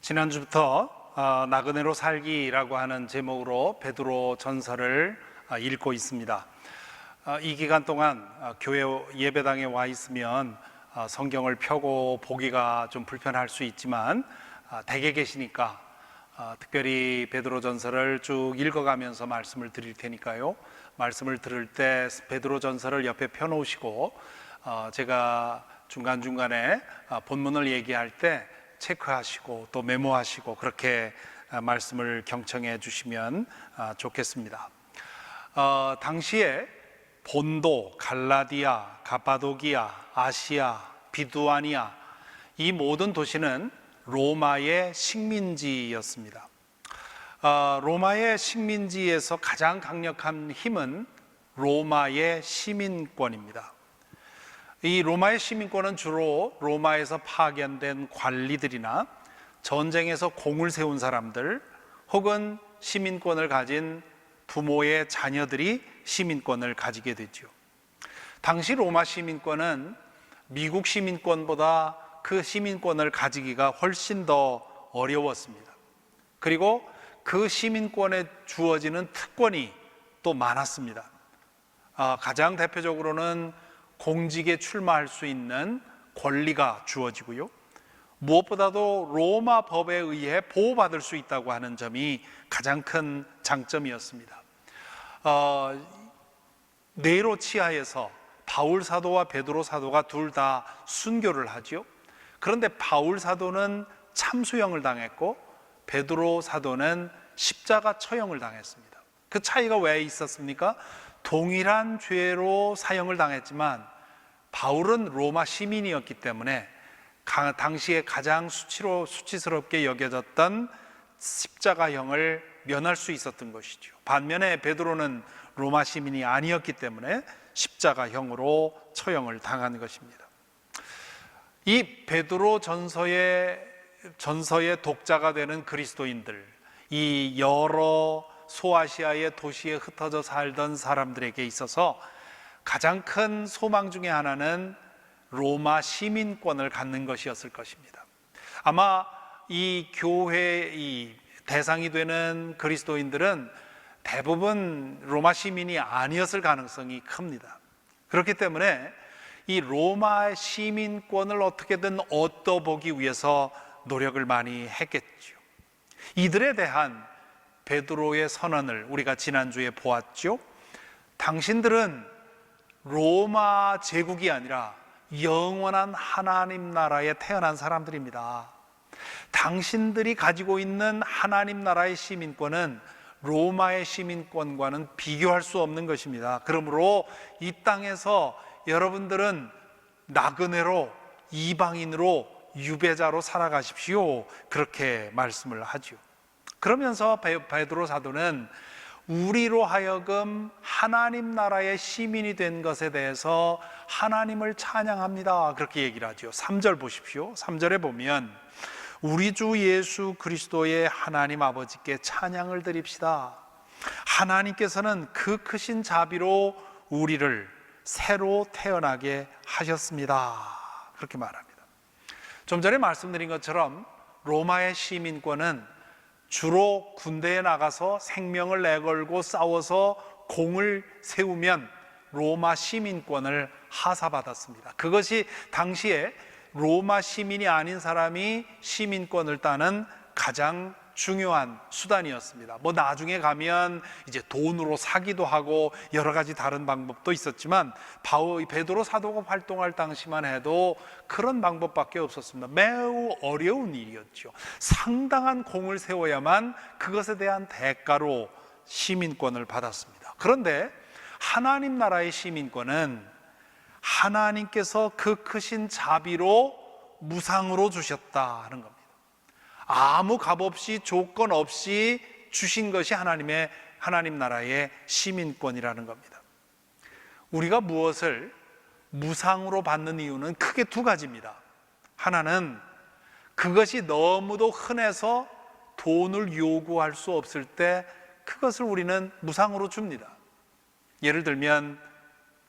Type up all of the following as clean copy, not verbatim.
지난주부터 나그네로 살기라고 하는 제목으로 베드로 전서를 읽고 있습니다. 이 기간 동안 교회 예배당에 와 있으면 성경을 펴고 보기가 좀 불편할 수 있지만 댁에 계시니까 특별히 베드로 전서를 쭉 읽어가면서 말씀을 드릴 테니까요, 말씀을 들을 때 베드로 전서를 옆에 펴놓으시고 제가 중간중간에 본문을 얘기할 때 체크하시고 또 메모하시고 그렇게 말씀을 경청해 주시면 좋겠습니다. 당시에 본도, 갈라디아, 가파도기아, 아시아, 비두아니아, 이 모든 도시는 로마의 식민지였습니다. 로마의 식민지에서 가장 강력한 힘은 로마의 시민권입니다. 이 로마의 시민권은 주로 로마에서 파견된 관리들이나 전쟁에서 공을 세운 사람들, 혹은 시민권을 가진 부모의 자녀들이 시민권을 가지게 되죠. 당시 로마 시민권은 미국 시민권보다 그 시민권을 가지기가 훨씬 더 어려웠습니다. 그리고 그 시민권에 주어지는 특권이 또 많았습니다. 가장 대표적으로는 공직에 출마할 수 있는 권리가 주어지고요, 무엇보다도 로마 법에 의해 보호받을 수 있다고 하는 점이 가장 큰 장점이었습니다. 네로 치하에서 바울 사도와 베드로 사도가 둘 다 순교를 하죠. 그런데 바울 사도는 참수형을 당했고 베드로 사도는 십자가 처형을 당했습니다. 그 차이가 왜 있었습니까? 동일한 죄로 사형을 당했지만 바울은 로마 시민이었기 때문에 당시에 가장 수치스럽게 여겨졌던 십자가형을 면할 수 있었던 것이죠. 반면에 베드로는 로마 시민이 아니었기 때문에 십자가형으로 처형을 당한 것입니다. 이 베드로 전서의 독자가 되는 그리스도인들, 이 여러 소아시아의 도시에 흩어져 살던 사람들에게 있어서 가장 큰 소망 중에 하나는 로마 시민권을 갖는 것이었을 것입니다. 아마 이 교회의 대상이 되는 그리스도인들은 대부분 로마 시민이 아니었을 가능성이 큽니다. 그렇기 때문에 이 로마 시민권을 어떻게든 얻어보기 위해서 노력을 많이 했겠죠. 이들에 대한 베드로의 선언을 우리가 지난주에 보았죠. 당신들은 로마 제국이 아니라 영원한 하나님 나라에 태어난 사람들입니다. 당신들이 가지고 있는 하나님 나라의 시민권은 로마의 시민권과는 비교할 수 없는 것입니다. 그러므로 이 땅에서 여러분들은 나그네로, 이방인으로, 유배자로 살아가십시오, 그렇게 말씀을 하죠. 그러면서 베드로 사도는 우리로 하여금 하나님 나라의 시민이 된 것에 대해서 하나님을 찬양합니다, 그렇게 얘기를 하죠. 3절 보십시오. 3절에 보면 우리 주 예수 그리스도의 하나님 아버지께 찬양을 드립시다. 하나님께서는 그 크신 자비로 우리를 새로 태어나게 하셨습니다, 그렇게 말합니다. 좀 전에 말씀드린 것처럼 로마의 시민권은 주로 군대에 나가서 생명을 내걸고 싸워서 공을 세우면 로마 시민권을 하사받았습니다. 그것이 당시에 로마 시민이 아닌 사람이 시민권을 따는 가장 중요한 수단이었습니다. 나중에 가면 이제 돈으로 사기도 하고 여러 가지 다른 방법도 있었지만 베드로 사도가 활동할 당시만 해도 그런 방법밖에 없었습니다. 매우 어려운 일이었죠. 상당한 공을 세워야만 그것에 대한 대가로 시민권을 받았습니다. 그런데 하나님 나라의 시민권은 하나님께서 그 크신 자비로 무상으로 주셨다는 겁니다. 아무 값 없이 조건 없이 주신 것이 하나님 나라의 시민권이라는 겁니다. 우리가 무엇을 무상으로 받는 이유는 크게 두 가지입니다. 하나는 그것이 너무도 흔해서 돈을 요구할 수 없을 때 그것을 우리는 무상으로 줍니다. 예를 들면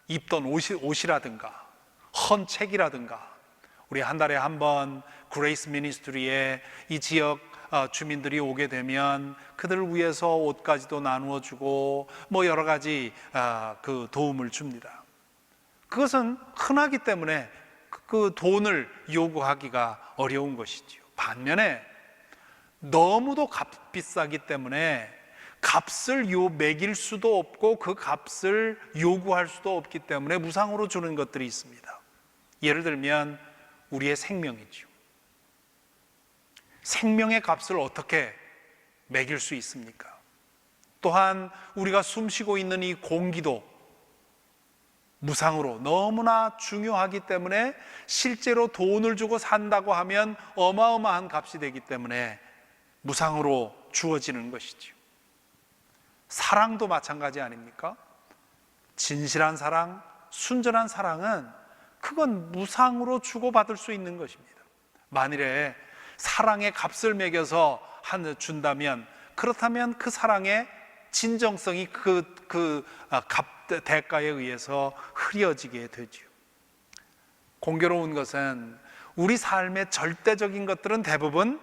입던 옷이라든가 헌책이라든가 우리 한 달에 한 번 그레이스 미니스트리에 이 지역 주민들이 오게 되면 그들을 위해서 옷까지도 나누어 주고 뭐 여러 가지 그 도움을 줍니다. 그것은 흔하기 때문에 그 돈을 요구하기가 어려운 것이지요. 반면에 너무도 값비싸기 때문에 값을 매길 수도 없고 그 값을 요구할 수도 없기 때문에 무상으로 주는 것들이 있습니다. 예를 들면 우리의 생명이죠. 생명의 값을 어떻게 매길 수 있습니까? 또한 우리가 숨쉬고 있는 이 공기도 무상으로 너무나 중요하기 때문에 실제로 돈을 주고 산다고 하면 어마어마한 값이 되기 때문에 무상으로 주어지는 것이죠. 사랑도 마찬가지 아닙니까? 진실한 사랑, 순전한 사랑은 그건 무상으로 주고받을 수 있는 것입니다. 만일에 사랑의 값을 매겨서 준다면, 그렇다면 그 사랑의 진정성이 대가에 의해서 흐려지게 되죠. 공교로운 것은 우리 삶의 절대적인 것들은 대부분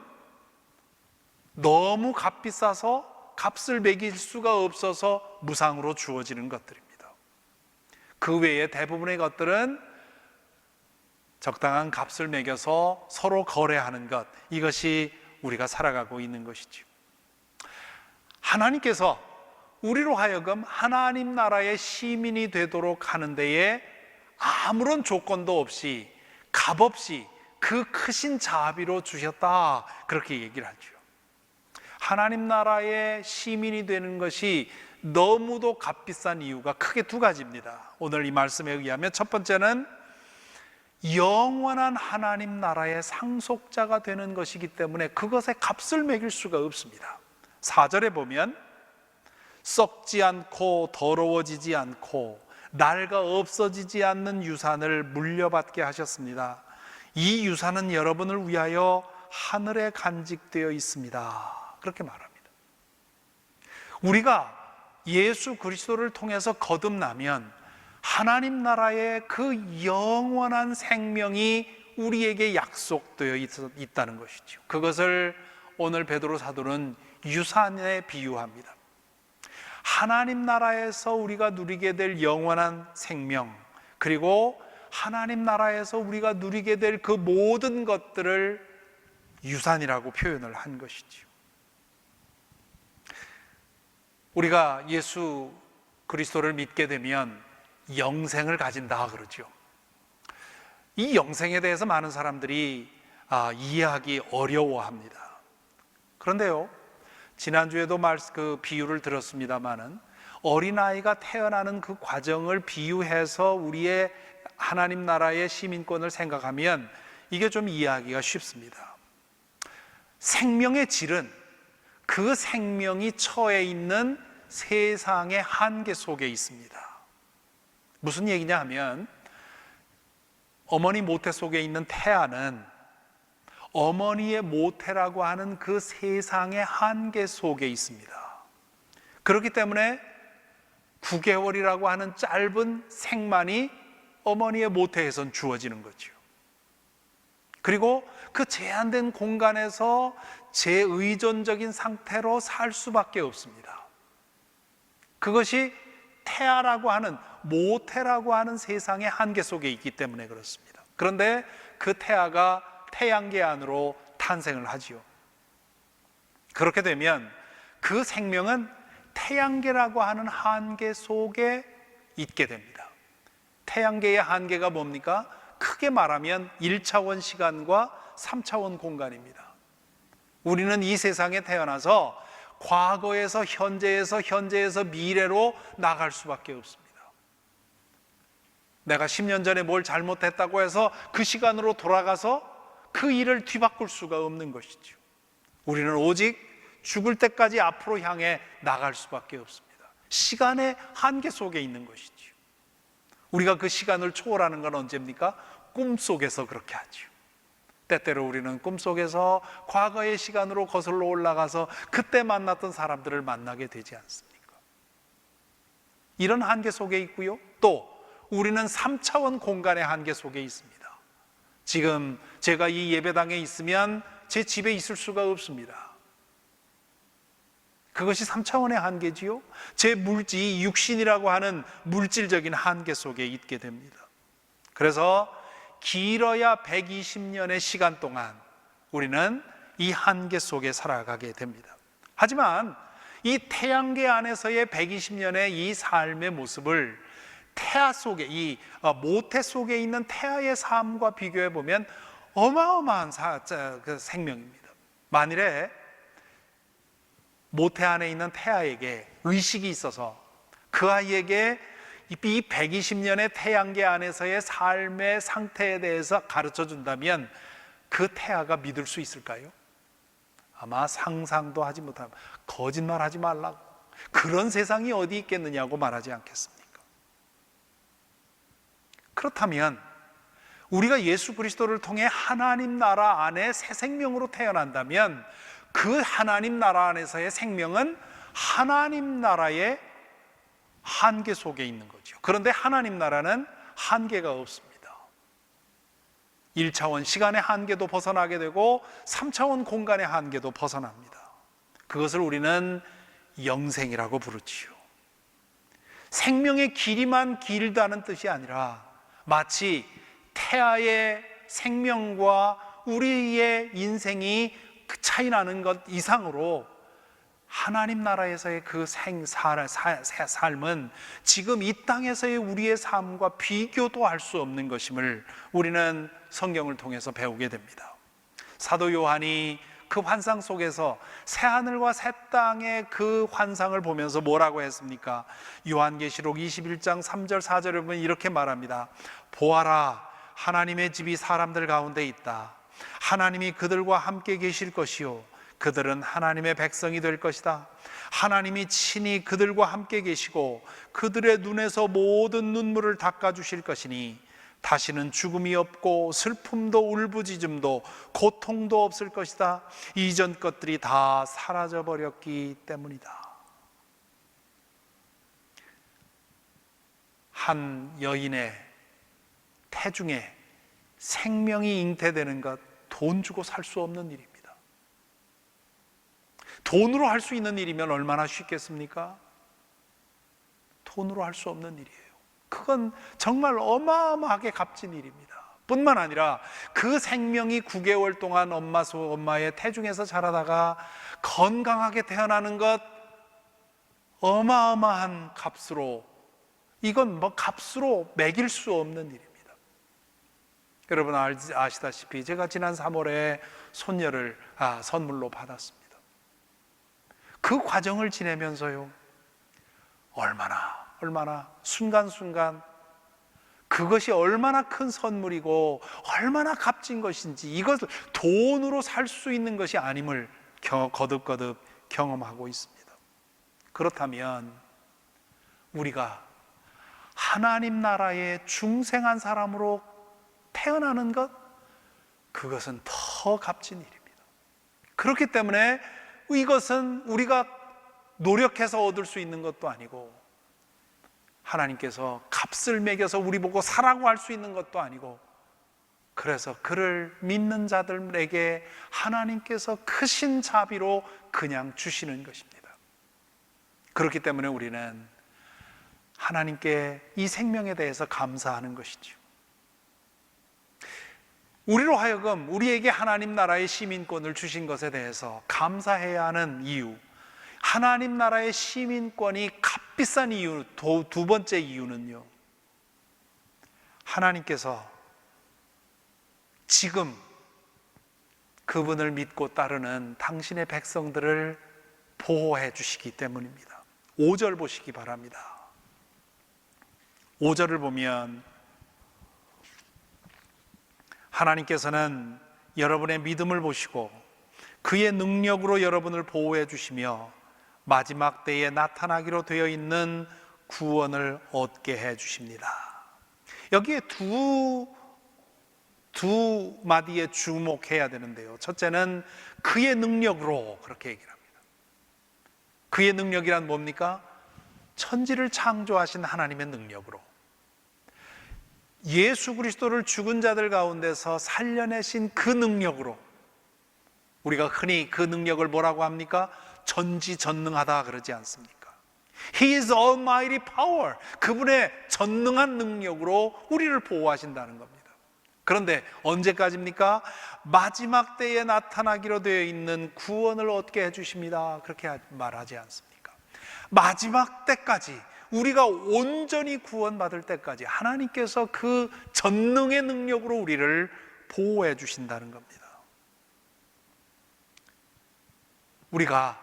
너무 값비싸서 값을 매길 수가 없어서 무상으로 주어지는 것들입니다. 그 외에 대부분의 것들은 적당한 값을 매겨서 서로 거래하는 것, 이것이 우리가 살아가고 있는 것이죠. 하나님께서 우리로 하여금 하나님 나라의 시민이 되도록 하는 데에 아무런 조건도 없이 값없이 그 크신 자비로 주셨다, 그렇게 얘기를 하죠. 하나님 나라의 시민이 되는 것이 너무도 값비싼 이유가 크게 두 가지입니다. 오늘 이 말씀에 의하면 첫 번째는 영원한 하나님 나라의 상속자가 되는 것이기 때문에 그것에 값을 매길 수가 없습니다. 4절에 보면 썩지 않고 더러워지지 않고 낡아 없어지지 않는 유산을 물려받게 하셨습니다. 이 유산은 여러분을 위하여 하늘에 간직되어 있습니다, 그렇게 말합니다. 우리가 예수 그리스도를 통해서 거듭나면 하나님 나라의 그 영원한 생명이 우리에게 약속되어 있다는 것이죠. 그것을 오늘 베드로 사도는 유산에 비유합니다. 하나님 나라에서 우리가 누리게 될 영원한 생명, 그리고 하나님 나라에서 우리가 누리게 될 그 모든 것들을 유산이라고 표현을 한 것이죠. 우리가 예수 그리스도를 믿게 되면 영생을 가진다 그러죠. 이 영생에 대해서 많은 사람들이 이해하기 어려워합니다. 그런데요, 지난주에도 그 비유를 들었습니다마는 어린아이가 태어나는 그 과정을 비유해서 우리의 하나님 나라의 시민권을 생각하면 이게 좀 이해하기가 쉽습니다. 생명의 질은 그 생명이 처해 있는 세상의 한계 속에 있습니다. 무슨 얘기냐 하면 어머니 모태 속에 있는 태아는 어머니의 모태라고 하는 그 세상의 한계 속에 있습니다. 그렇기 때문에 9개월이라고 하는 짧은 생만이 어머니의 모태에선 주어지는 거죠. 그리고 그 제한된 공간에서 제의존적인 상태로 살 수밖에 없습니다. 그것이 태아라고 하는, 모태라고 하는 세상의 한계 속에 있기 때문에 그렇습니다. 그런데 그 태아가 태양계 안으로 탄생을 하지요. 그렇게 되면 그 생명은 태양계라고 하는 한계 속에 있게 됩니다. 태양계의 한계가 뭡니까? 크게 말하면 1차원 시간과 3차원 공간입니다. 우리는 이 세상에 태어나서 과거에서 현재에서 미래로 나갈 수밖에 없습니다. 내가 10년 전에 뭘 잘못했다고 해서 그 시간으로 돌아가서 그 일을 뒤바꿀 수가 없는 것이죠. 우리는 오직 죽을 때까지 앞으로 향해 나갈 수밖에 없습니다. 시간의 한계 속에 있는 것이죠. 우리가 그 시간을 초월하는 건 언제입니까? 꿈속에서 그렇게 하죠. 때때로 우리는 꿈속에서 과거의 시간으로 거슬러 올라가서 그때 만났던 사람들을 만나게 되지 않습니까? 이런 한계 속에 있고요, 또 우리는 3차원 공간의 한계 속에 있습니다. 지금 제가 이 예배당에 있으면 제 집에 있을 수가 없습니다. 그것이 3차원의 한계지요. 제 육신이라고 하는 물질적인 한계 속에 있게 됩니다. 그래서 길어야 120년의 시간 동안 우리는 이 한계 속에 살아가게 됩니다. 하지만 이 태양계 안에서의 120년의 이 삶의 모습을 태아 속에, 이 모태 속에 있는 태아의 삶과 비교해 보면 어마어마한 생명입니다. 만일에 모태 안에 있는 태아에게 의식이 있어서 그 아이에게 이 120년의 태양계 안에서의 삶의 상태에 대해서 가르쳐 준다면 그 태아가 믿을 수 있을까요? 아마 상상도 하지 못하면 거짓말하지 말라고, 그런 세상이 어디 있겠느냐고 말하지 않겠습니까? 그렇다면 우리가 예수 그리스도를 통해 하나님 나라 안에 새 생명으로 태어난다면 그 하나님 나라 안에서의 생명은 하나님 나라의 한계 속에 있는 거죠. 그런데 하나님 나라는 한계가 없습니다. 1차원 시간의 한계도 벗어나게 되고 3차원 공간의 한계도 벗어납니다. 그것을 우리는 영생이라고 부르지요. 생명의 길이만 길다는 뜻이 아니라 마치 태아의 생명과 우리의 인생이 차이 나는 것 이상으로 하나님 나라에서의 그 삶은 지금 이 땅에서의 우리의 삶과 비교도 할 수 없는 것임을 우리는 성경을 통해서 배우게 됩니다. 사도 요한이 그 환상 속에서 새하늘과 새 땅의 그 환상을 보면서 뭐라고 했습니까? 요한계시록 21장 3절 4절에 보면 이렇게 말합니다. 보아라, 하나님의 집이 사람들 가운데 있다. 하나님이 그들과 함께 계실 것이요 그들은 하나님의 백성이 될 것이다. 하나님이 친히 그들과 함께 계시고 그들의 눈에서 모든 눈물을 닦아주실 것이니 다시는 죽음이 없고 슬픔도 울부짖음도 고통도 없을 것이다. 이전 것들이 다 사라져버렸기 때문이다. 한 여인의 태중에 생명이 잉태되는 것, 돈 주고 살 수 없는 일입니다. 돈으로 할 수 있는 일이면 얼마나 쉽겠습니까? 돈으로 할 수 없는 일이에요. 그건 정말 어마어마하게 값진 일입니다. 뿐만 아니라 그 생명이 9개월 동안 엄마의 태중에서 자라다가 건강하게 태어나는 것, 어마어마한 값으로, 이건 값으로 매길 수 없는 일입니다. 여러분 아시다시피 제가 지난 3월에 손녀를 선물로 받았습니다. 그 과정을 지내면서요, 얼마나 순간순간 그것이 얼마나 큰 선물이고 얼마나 값진 것인지, 이것을 돈으로 살 수 있는 것이 아님을 거듭거듭 경험하고 있습니다. 그렇다면 우리가 하나님 나라의 중생한 사람으로 태어나는 것, 그것은 더 값진 일입니다. 그렇기 때문에 이것은 우리가 노력해서 얻을 수 있는 것도 아니고, 하나님께서 값을 매겨서 우리 보고 사라고 할 수 있는 것도 아니고, 그래서 그를 믿는 자들에게 하나님께서 크신 자비로 그냥 주시는 것입니다. 그렇기 때문에 우리는 하나님께 이 생명에 대해서 감사하는 것이죠. 우리로 하여금 우리에게 하나님 나라의 시민권을 주신 것에 대해서 감사해야 하는 이유, 하나님 나라의 시민권이 값비싼 이유, 두 번째 이유는요, 하나님께서 지금 그분을 믿고 따르는 당신의 백성들을 보호해 주시기 때문입니다. 5절 보시기 바랍니다. 5절을 보면 하나님께서는 여러분의 믿음을 보시고 그의 능력으로 여러분을 보호해 주시며 마지막 때에 나타나기로 되어 있는 구원을 얻게 해 주십니다. 여기에 두 마디에 주목해야 되는데요, 첫째는 그의 능력으로, 그렇게 얘기를 합니다. 그의 능력이란 뭡니까? 천지를 창조하신 하나님의 능력으로. 예수 그리스도를 죽은 자들 가운데서 살려내신 그 능력으로, 우리가 흔히 그 능력을 뭐라고 합니까? 전지전능하다 그러지 않습니까? He is almighty power. 그분의 전능한 능력으로 우리를 보호하신다는 겁니다. 그런데 언제까지입니까? 마지막 때에 나타나기로 되어 있는 구원을 얻게 해주십니다. 그렇게 말하지 않습니까? 마지막 때까지, 우리가 온전히 구원받을 때까지 하나님께서 그 전능의 능력으로 우리를 보호해 주신다는 겁니다. 우리가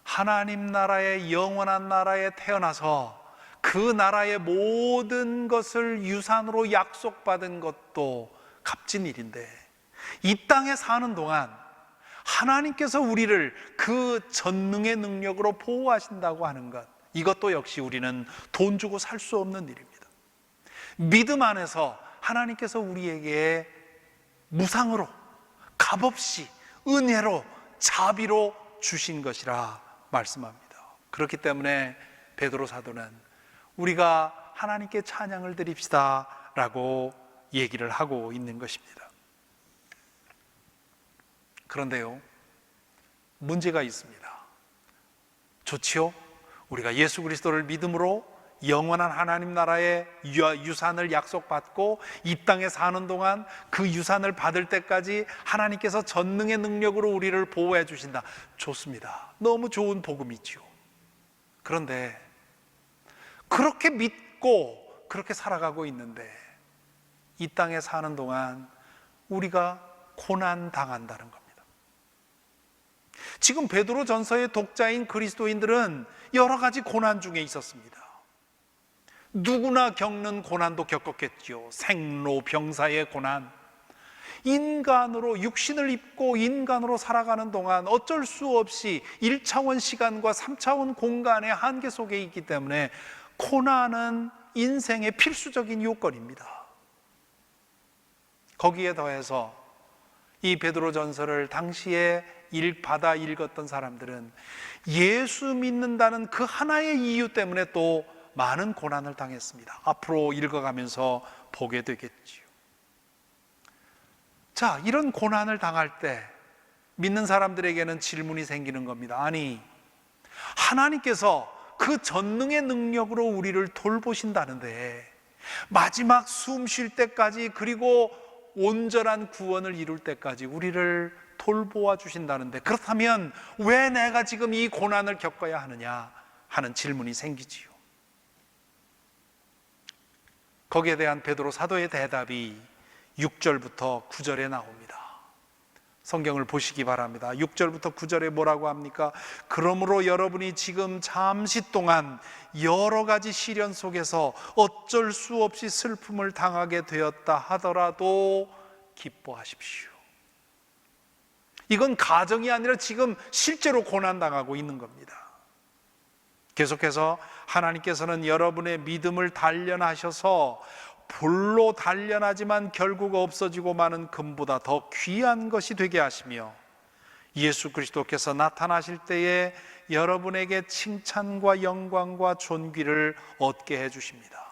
하나님 나라의 영원한 나라에 태어나서 그 나라의 모든 것을 유산으로 약속받은 것도 값진 일인데, 이 땅에 사는 동안 하나님께서 우리를 그 전능의 능력으로 보호하신다고 하는 것, 이것도 역시 우리는 돈 주고 살 수 없는 일입니다. 믿음 안에서 하나님께서 우리에게 무상으로, 값없이, 은혜로, 자비로 주신 것이라 말씀합니다. 그렇기 때문에 베드로 사도는 우리가 하나님께 찬양을 드립시다 라고 얘기를 하고 있는 것입니다. 그런데요, 문제가 있습니다. 좋지요? 우리가 예수 그리스도를 믿음으로 영원한 하나님 나라의 유산을 약속받고 이 땅에 사는 동안 그 유산을 받을 때까지 하나님께서 전능의 능력으로 우리를 보호해 주신다. 좋습니다. 너무 좋은 복음이지요. 그런데 그렇게 믿고 그렇게 살아가고 있는데 이 땅에 사는 동안 우리가 고난 당한다는 겁니다. 지금 베드로 전서의 독자인 그리스도인들은 여러 가지 고난 중에 있었습니다. 누구나 겪는 고난도 겪었겠죠. 생로병사의 고난. 인간으로, 육신을 입고 인간으로 살아가는 동안 어쩔 수 없이 1차원 시간과 3차원 공간의 한계 속에 있기 때문에 고난은 인생의 필수적인 요건입니다. 거기에 더해서 이 베드로 전서를 당시에 받아 읽었던 사람들은 예수 믿는다는 그 하나의 이유 때문에 또 많은 고난을 당했습니다. 앞으로 읽어가면서 보게 되겠지요. 자, 이런 고난을 당할 때 믿는 사람들에게는 질문이 생기는 겁니다. 아니, 하나님께서 그 전능의 능력으로 우리를 돌보신다는데 마지막 숨 쉴 때까지, 그리고 온전한 구원을 이룰 때까지 우리를 돌보아 주신다는데, 그렇다면 왜 내가 지금 이 고난을 겪어야 하느냐 하는 질문이 생기지요. 거기에 대한 베드로 사도의 대답이 6절부터 9절에 나옵니다. 성경을 보시기 바랍니다. 6절부터 9절에 뭐라고 합니까? 그러므로 여러분이 지금 잠시 동안 여러 가지 시련 속에서 어쩔 수 없이 슬픔을 당하게 되었다 하더라도 기뻐하십시오. 이건 가정이 아니라 지금 실제로 고난당하고 있는 겁니다. 계속해서 하나님께서는 여러분의 믿음을 단련하셔서 볼로 단련하지만 결국 없어지고 마는 금보다 더 귀한 것이 되게 하시며, 예수 그리스도께서 나타나실 때에 여러분에게 칭찬과 영광과 존귀를 얻게 해주십니다.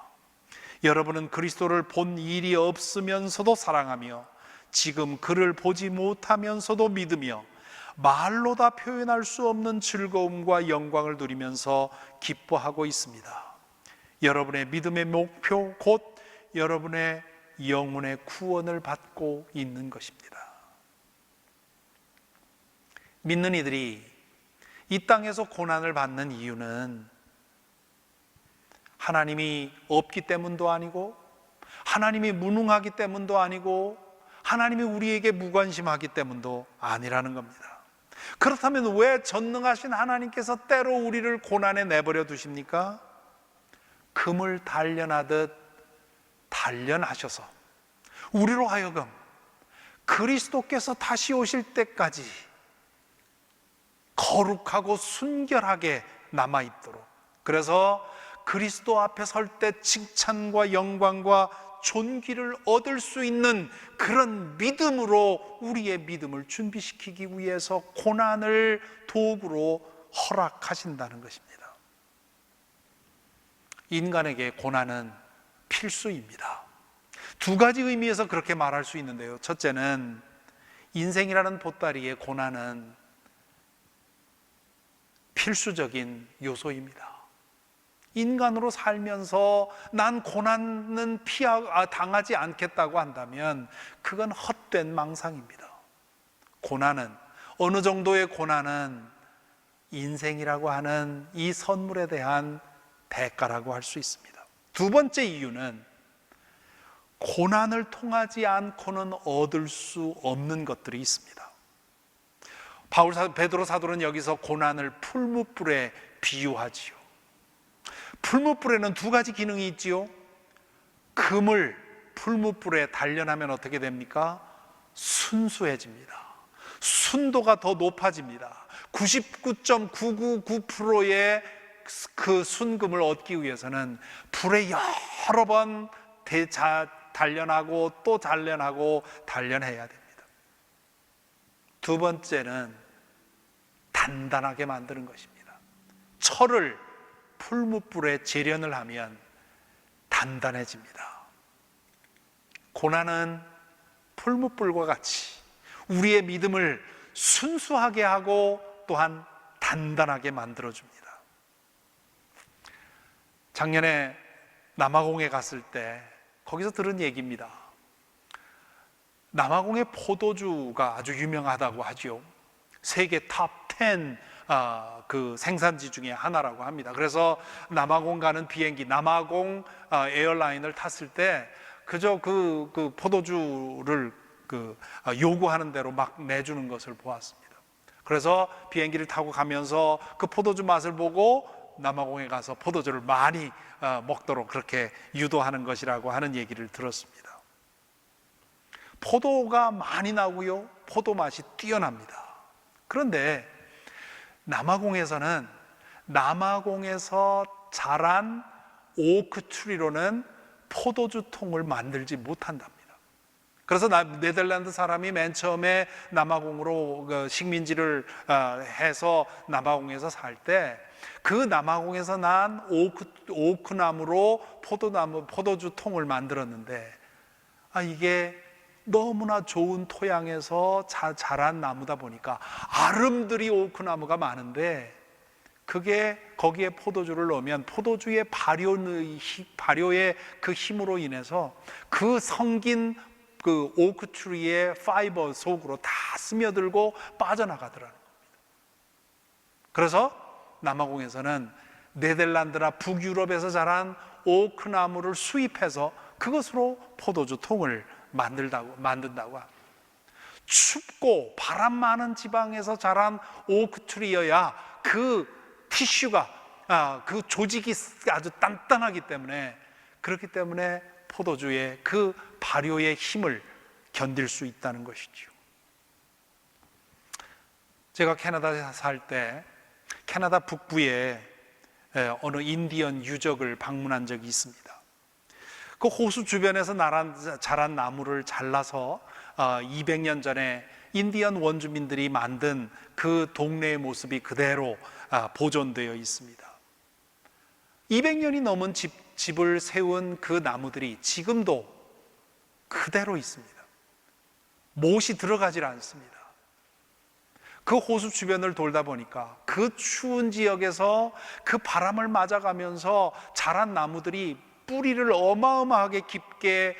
여러분은 그리스도를 본 일이 없으면서도 사랑하며 지금 그를 보지 못하면서도 믿으며 말로 다 표현할 수 없는 즐거움과 영광을 누리면서 기뻐하고 있습니다. 여러분의 믿음의 목표, 곧 여러분의 영혼의 구원을 받고 있는 것입니다. 믿는 이들이 이 땅에서 고난을 받는 이유는 하나님이 없기 때문도 아니고, 하나님이 무능하기 때문도 아니고, 하나님이 우리에게 무관심하기 때문도 아니라는 겁니다. 그렇다면 왜 전능하신 하나님께서 때로 우리를 고난에 내버려 두십니까? 금을 단련하듯 단련하셔서 우리로 하여금 그리스도께서 다시 오실 때까지 거룩하고 순결하게 남아있도록, 그래서 그리스도 앞에 설 때 칭찬과 영광과 존귀를 얻을 수 있는 그런 믿음으로 우리의 믿음을 준비시키기 위해서 고난을 도구로 허락하신다는 것입니다. 인간에게 고난은 필수입니다. 두 가지 의미에서 그렇게 말할 수 있는데요. 첫째는 인생이라는 보따리의 고난은 필수적인 요소입니다. 인간으로 살면서 난 고난은 당하지 않겠다고 한다면 그건 헛된 망상입니다. 고난은, 어느 정도의 고난은 인생이라고 하는 이 선물에 대한 대가라고 할 수 있습니다. 두 번째 이유는 고난을 통하지 않고는 얻을 수 없는 것들이 있습니다. 베드로 사도는 여기서 고난을 풀무불에 비유하지요. 풀무불에는 두 가지 기능이 있지요. 금을 풀무불에 단련하면 어떻게 됩니까? 순수해집니다. 순도가 더 높아집니다. 99.999%의 그 순금을 얻기 위해서는 불에 여러 번 단련하고 또 단련하고 단련해야 됩니다. 두 번째는 단단하게 만드는 것입니다. 철을 풀무불에 재련을 하면 단단해집니다. 고난은 풀무불과 같이 우리의 믿음을 순수하게 하고 또한 단단하게 만들어줍니다. 작년에 남아공에 갔을 때 거기서 들은 얘기입니다. 남아공의 포도주가 아주 유명하다고 하죠. 세계 탑 10 그 생산지 중에 하나라고 합니다. 그래서 남아공 가는 비행기, 남아공 에어라인을 탔을 때 그저 그 포도주를 요구하는 대로 막 내주는 것을 보았습니다. 그래서 비행기를 타고 가면서 그 포도주 맛을 보고 남아공에 가서 포도주를 많이 먹도록 그렇게 유도하는 것이라고 하는 얘기를 들었습니다. 포도가 많이 나고요, 포도 맛이 뛰어납니다. 그런데 남아공에서는 남아공에서 자란 오크트리로는 포도주 통을 만들지 못한답니다. 그래서 네덜란드 사람이 맨 처음에 남아공으로 식민지를 해서 남아공에서 살 때 그 남아공에서 난 오크나무로 포도주 통을 만들었는데 이게 너무나 좋은 토양에서 자란 나무다 보니까 아름드리 오크나무가 많은데 그게 거기에 포도주를 넣으면 포도주의 발효의 그 힘으로 인해서 그 성긴 그 오크트리의 파이버 속으로 다 스며들고 빠져나가더라는 겁니다. 그래서 남아공에서는 네덜란드나 북유럽에서 자란 오크나무를 수입해서 그것으로 포도주 통을 만든다고 합니다. 춥고 바람 많은 지방에서 자란 오크트리여야 그 티슈가 그 조직이 아주 단단하기 때문에, 그렇기 때문에 포도주의 그 발효의 힘을 견딜 수 있다는 것이죠. 제가 캐나다에 살 때 캐나다 북부에 어느 인디언 유적을 방문한 적이 있습니다. 그 호수 주변에서 자란 나무를 잘라서 200년 전에 인디언 원주민들이 만든 그 동네의 모습이 그대로 보존되어 있습니다. 200년이 넘은 집을 세운 그 나무들이 지금도 그대로 있습니다. 못이 들어가질 않습니다. 그 호수 주변을 돌다 보니까 그 추운 지역에서 그 바람을 맞아가면서 자란 나무들이 뿌리를 어마어마하게 깊게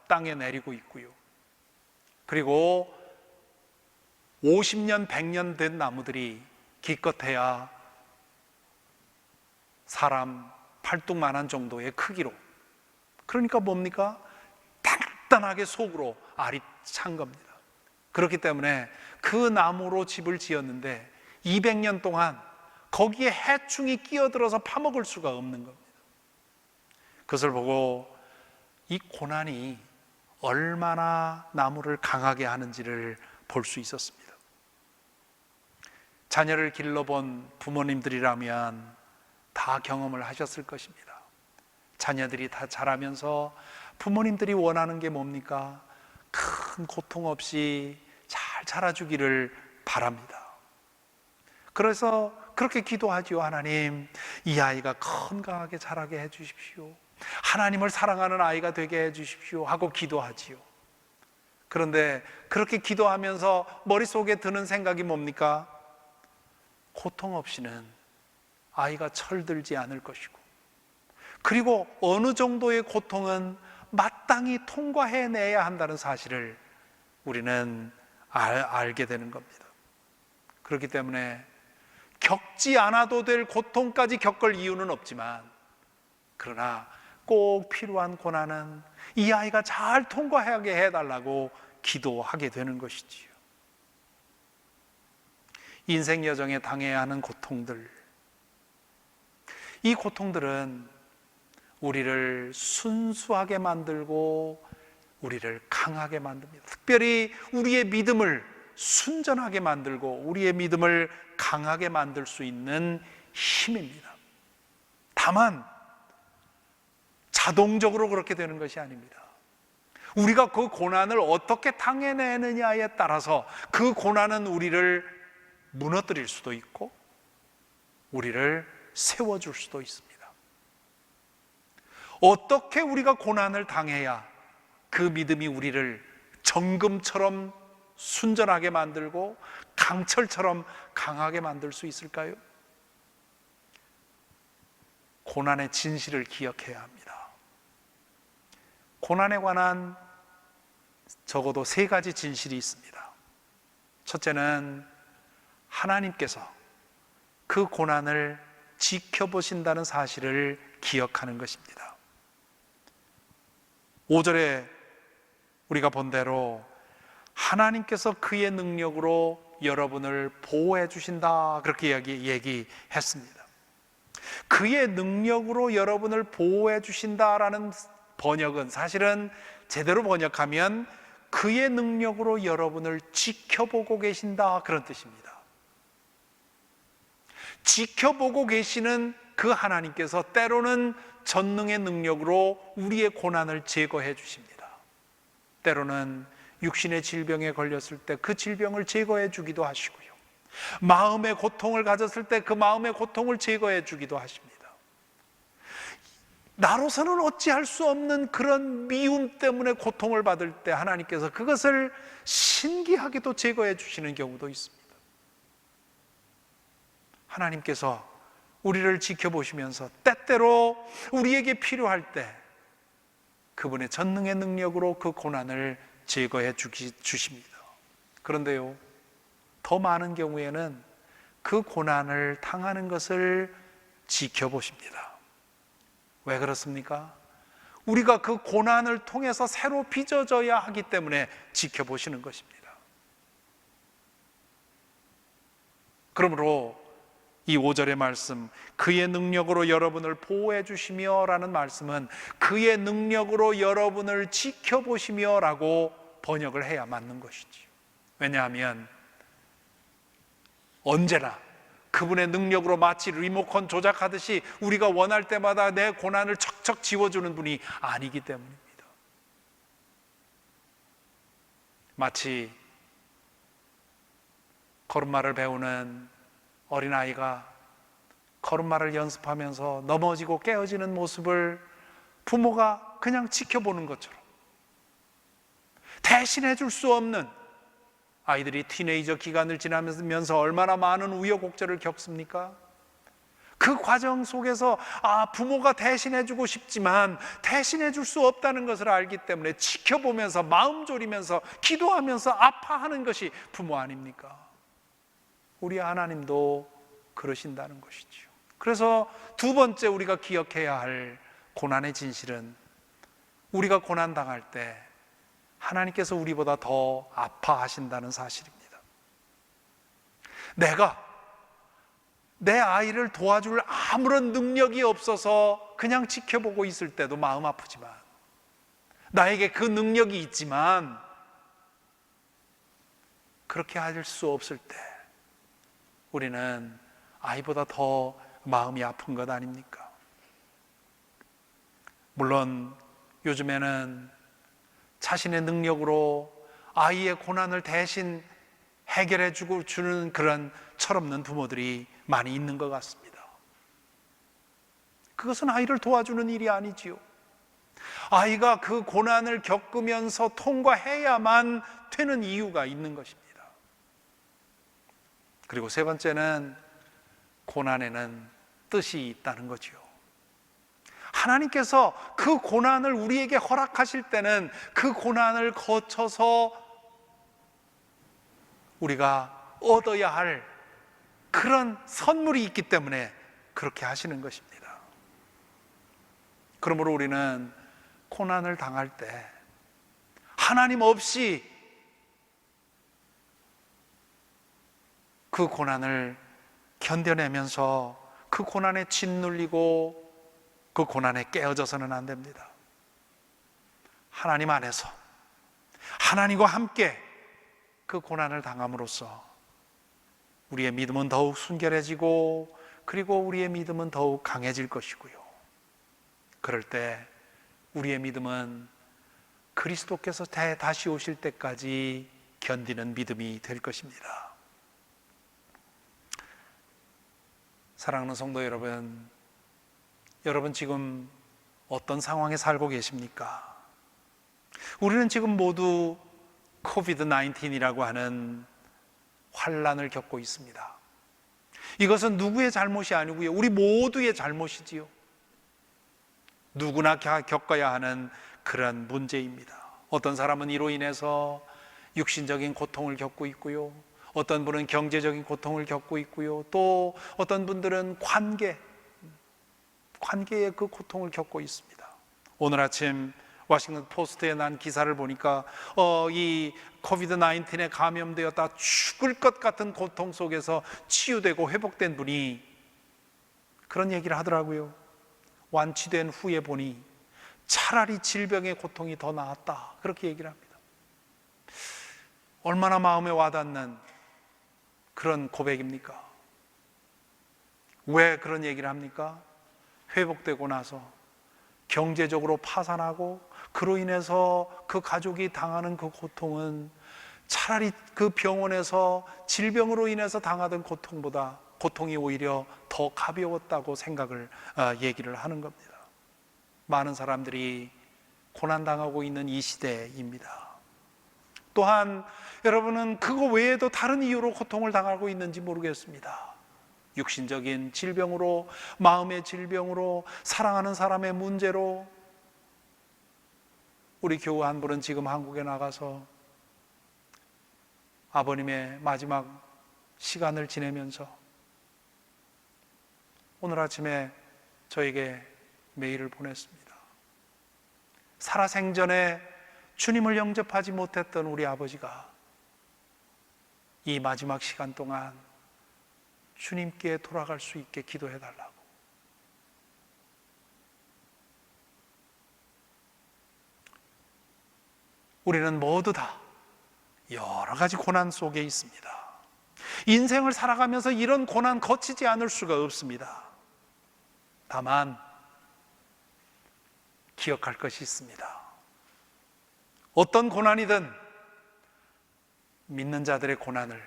땅에 내리고 있고요. 그리고 50년, 100년 된 나무들이 기껏해야 사람 팔뚝만한 정도의 크기로, 그러니까 뭡니까? 단단하게 속으로 알이 찬 겁니다. 그렇기 때문에 그 나무로 집을 지었는데 200년 동안 거기에 해충이 끼어들어서 파먹을 수가 없는 겁니다. 그것을 보고 이 고난이 얼마나 나무를 강하게 하는지를 볼 수 있었습니다. 자녀를 길러본 부모님들이라면 다 경험을 하셨을 것입니다. 자녀들이 다 자라면서 부모님들이 원하는 게 뭡니까? 큰 고통 없이 잘 자라주기를 바랍니다. 그래서 그렇게 기도하지요. 하나님, 이 아이가 건강하게 자라게 해주십시오. 하나님을 사랑하는 아이가 되게 해주십시오 하고 기도하지요. 그런데 그렇게 기도하면서 머릿속에 드는 생각이 뭡니까? 고통 없이는 아이가 철들지 않을 것이고, 그리고 어느 정도의 고통은 마땅히 통과해내야 한다는 사실을 우리는 알게 되는 겁니다. 그렇기 때문에 겪지 않아도 될 고통까지 겪을 이유는 없지만, 그러나 꼭 필요한 고난은 이 아이가 잘 통과하게 해달라고 기도하게 되는 것이지요. 인생 여정에 당해야 하는 고통들, 이 고통들은 우리를 순수하게 만들고 우리를 강하게 만듭니다. 특별히 우리의 믿음을 순전하게 만들고 우리의 믿음을 강하게 만들 수 있는 힘입니다. 다만 자동적으로 그렇게 되는 것이 아닙니다. 우리가 그 고난을 어떻게 당해내느냐에 따라서 그 고난은 우리를 무너뜨릴 수도 있고 우리를 세워줄 수도 있습니다. 어떻게 우리가 고난을 당해야 그 믿음이 우리를 정금처럼 순전하게 만들고 강철처럼 강하게 만들 수 있을까요? 고난의 진실을 기억해야 합니다. 고난에 관한 적어도 3가지 진실이 있습니다. 첫째는 하나님께서 그 고난을 지켜보신다는 사실을 기억하는 것입니다. 5절에 우리가 본 대로 하나님께서 그의 능력으로 여러분을 보호해 주신다, 그렇게 얘기했습니다. 그의 능력으로 여러분을 보호해 주신다라는 번역은 사실은 제대로 번역하면 그의 능력으로 여러분을 지켜보고 계신다, 그런 뜻입니다. 지켜보고 계시는 그 하나님께서 때로는 전능의 능력으로 우리의 고난을 제거해 주십니다. 때로는 육신의 질병에 걸렸을 때 그 질병을 제거해 주기도 하시고요, 마음의 고통을 가졌을 때 그 마음의 고통을 제거해 주기도 하십니다. 나로서는 어찌할 수 없는 그런 미움 때문에 고통을 받을 때 하나님께서 그것을 신기하게도 제거해 주시는 경우도 있습니다. 하나님께서 우리를 지켜보시면서 때때로 우리에게 필요할 때 그분의 전능의 능력으로 그 고난을 제거해 주십니다. 그런데요, 더 많은 경우에는 그 고난을 당하는 것을 지켜보십니다. 왜 그렇습니까? 우리가 그 고난을 통해서 새로 빚어져야 하기 때문에 지켜보시는 것입니다. 그러므로 이 5절의 말씀, 그의 능력으로 여러분을 보호해 주시며 라는 말씀은 그의 능력으로 여러분을 지켜보시며 라고 번역을 해야 맞는 것이지요. 왜냐하면 언제나 그분의 능력으로 마치 리모컨 조작하듯이 우리가 원할 때마다 내 고난을 척척 지워주는 분이 아니기 때문입니다. 마치 걸음마를 배우는 어린아이가 걸음마를 연습하면서 넘어지고 깨어지는 모습을 부모가 그냥 지켜보는 것처럼, 대신해 줄 수 없는, 아이들이 티네이저 기간을 지나면서 얼마나 많은 우여곡절을 겪습니까? 그 과정 속에서 부모가 대신해 주고 싶지만 대신해 줄 수 없다는 것을 알기 때문에 지켜보면서 마음 졸이면서 기도하면서 아파하는 것이 부모 아닙니까? 우리 하나님도 그러신다는 것이죠. 그래서 두 번째 우리가 기억해야 할 고난의 진실은, 우리가 고난 당할 때 하나님께서 우리보다 더 아파하신다는 사실입니다. 내가 내 아이를 도와줄 아무런 능력이 없어서 그냥 지켜보고 있을 때도 마음 아프지만, 나에게 그 능력이 있지만 그렇게 할 수 없을 때 우리는 아이보다 더 마음이 아픈 것 아닙니까? 물론 요즘에는 자신의 능력으로 아이의 고난을 대신 해결해 주는 그런 철없는 부모들이 많이 있는 것 같습니다. 그것은 아이를 도와주는 일이 아니지요. 아이가 그 고난을 겪으면서 통과해야만 되는 이유가 있는 것입니다. 그리고 세 번째는 고난에는 뜻이 있다는 거지요. 하나님께서 그 고난을 우리에게 허락하실 때는 그 고난을 거쳐서 우리가 얻어야 할 그런 선물이 있기 때문에 그렇게 하시는 것입니다. 그러므로 우리는 고난을 당할 때 하나님 없이 그 고난을 견뎌내면서 그 고난에 짓눌리고 그 고난에 깨어져서는 안 됩니다. 하나님 안에서 하나님과 함께 그 고난을 당함으로써 우리의 믿음은 더욱 순결해지고 그리고 우리의 믿음은 더욱 강해질 것이고요. 그럴 때 우리의 믿음은 그리스도께서 다시 오실 때까지 견디는 믿음이 될 것입니다. 사랑하는 성도 여러분, 여러분 지금 어떤 상황에 살고 계십니까? 우리는 지금 모두 코비드-19이라고 하는 환난을 겪고 있습니다. 이것은 누구의 잘못이 아니고요, 우리 모두의 잘못이지요. 누구나 겪어야 하는 그런 문제입니다. 어떤 사람은 이로 인해서 육신적인 고통을 겪고 있고요, 어떤 분은 경제적인 고통을 겪고 있고요, 또 어떤 분들은 관계의 그 고통을 겪고 있습니다. 오늘 아침 워싱턴 포스트에 난 기사를 보니까 이 코비드-19에 감염되었다 죽을 것 같은 고통 속에서 치유되고 회복된 분이 그런 얘기를 하더라고요. 완치된 후에 보니 차라리 질병의 고통이 더 나았다, 그렇게 얘기를 합니다. 얼마나 마음에 와닿는 그런 고백입니까? 왜 그런 얘기를 합니까? 회복되고 나서 경제적으로 파산하고 그로 인해서 그 가족이 당하는 그 고통은 차라리 그 병원에서 질병으로 인해서 당하던 고통보다 고통이 오히려 더 가벼웠다고 생각을 얘기를 하는 겁니다. 많은 사람들이 고난당하고 있는 이 시대입니다. 또한 여러분은 그거 외에도 다른 이유로 고통을 당하고 있는지 모르겠습니다. 육신적인 질병으로, 마음의 질병으로, 사랑하는 사람의 문제로. 우리 교우 한 분은 지금 한국에 나가서 아버님의 마지막 시간을 지내면서 오늘 아침에 저에게 메일을 보냈습니다. 살아생전에 주님을 영접하지 못했던 우리 아버지가 이 마지막 시간 동안 주님께 돌아갈 수 있게 기도해 달라고. 우리는 모두 다 여러 가지 고난 속에 있습니다. 인생을 살아가면서 이런 고난 거치지 않을 수가 없습니다. 다만 기억할 것이 있습니다. 어떤 고난이든 믿는 자들의 고난을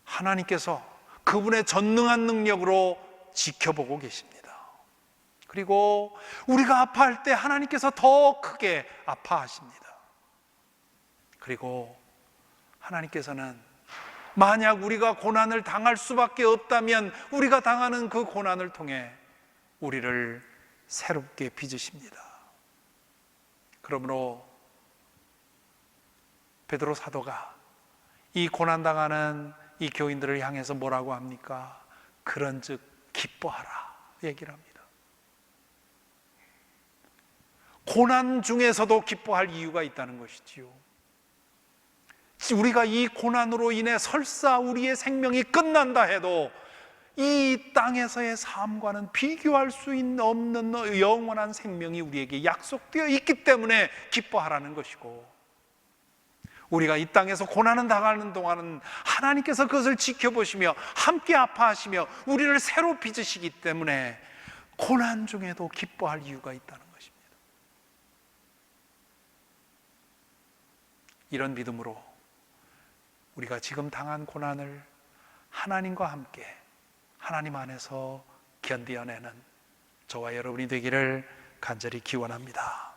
하나님께서 그분의 전능한 능력으로 지켜보고 계십니다. 그리고 우리가 아파할 때 하나님께서 더 크게 아파하십니다. 그리고 하나님께서는 만약 우리가 고난을 당할 수밖에 없다면 우리가 당하는 그 고난을 통해 우리를 새롭게 빚으십니다. 그러므로 베드로 사도가 이 고난당하는 이 교인들을 향해서 뭐라고 합니까? 그런즉 기뻐하라 얘기를 합니다. 고난 중에서도 기뻐할 이유가 있다는 것이지요. 우리가 이 고난으로 인해 설사 우리의 생명이 끝난다 해도 이 땅에서의 삶과는 비교할 수 없는 영원한 생명이 우리에게 약속되어 있기 때문에 기뻐하라는 것이고, 우리가 이 땅에서 고난을 당하는 동안은 하나님께서 그것을 지켜보시며 함께 아파하시며 우리를 새로 빚으시기 때문에 고난 중에도 기뻐할 이유가 있다는 것입니다. 이런 믿음으로 우리가 지금 당한 고난을 하나님과 함께 하나님 안에서 견디어내는 저와 여러분이 되기를 간절히 기원합니다.